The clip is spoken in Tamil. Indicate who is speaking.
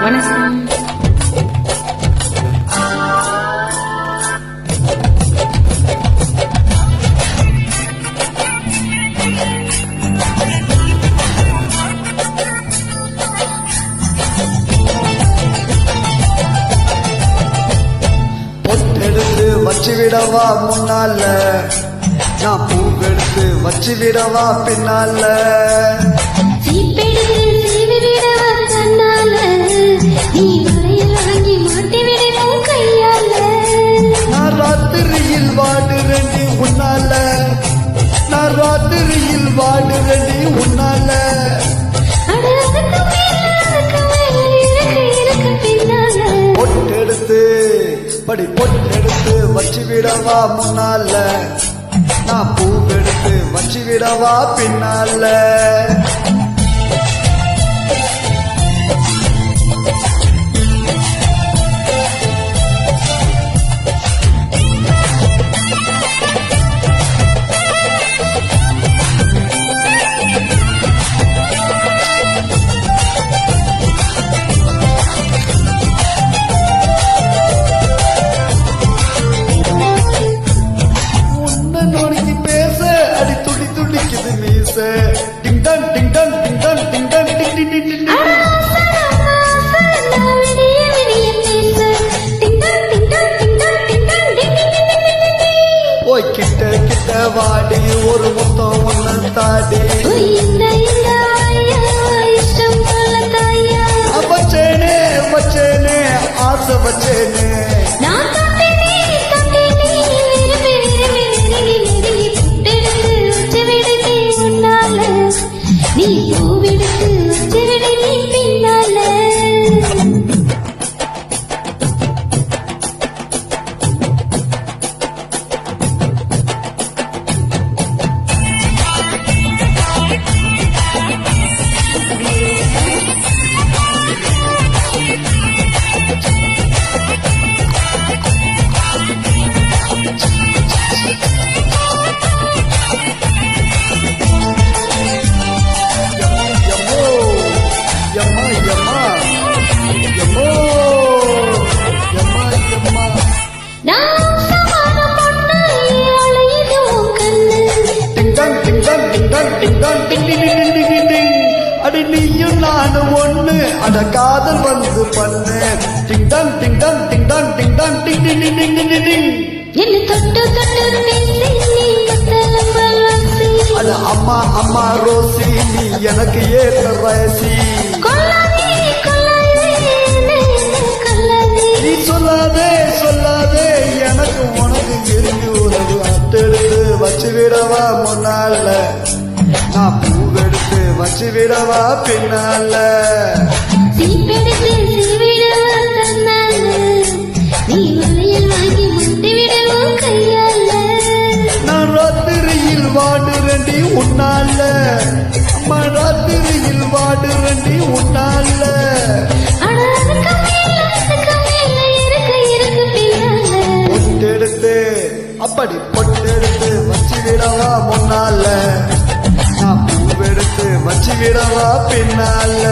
Speaker 1: வணக்கம்.
Speaker 2: பொட்டெடுத்து வச்சு விடவா முன்னால, நான் பூவெடுத்து வச்சு விடவா பின்னால, நான் ராத்திரியில் வாடுறேன்டி உன்னால, நான் ராத்திரியில் வாடுறேன்டி உன்னால. பொட்டெடுத்து பொட்டெடுத்து வச்சு விடவா முன்னால, நான் பூவெடுத்து வச்சு விடவா பின்னால. Ding dong, ding dong, ding dong, ding dong, ding ding ding ding. ஓய் கிட்ட கிட்ட வாடி ஒரு முத்தம் ஒன்னு தாடி, வச்சேனே வச்சேனே ஆசை வச்சேனே.
Speaker 3: நீ பூவெடுத்து வச்சுவிட நீ பின்னால.
Speaker 2: அடி நீயும் நானும் ஒண்ணு, அட காதல் வந்து பண்ணு. Ding dong ding dong ding dong ding dong ding ding ding ding ding ding.
Speaker 3: என்ன தொட்டு தொட்டு பேசி நீ மத்தளம்பலாசி,
Speaker 2: அட அம்மா அம்மா ரோசி நீ எனக்கு ஏற்ற வயசி. நீ சொல்லாதே சொல்லாதே எனக்கு உனக்கு இருந்து உறவு. அட்டெடுத்து வச்சு விடவா முன்னால, நான் பூவெடுத்து வச்சு விடவா பின்னால. நான் ராத்திரியில் வாடுறேன்டி உன்னால, அம்மா ராத்திரியில் வாடுறேன்டி உன்னால. பொட்டெடுத்து அப்படி பொட்டெடுத்து வச்சு விடவா முன்னால, நான் பூவெடுத்து வச்சு விடவா பின்னால.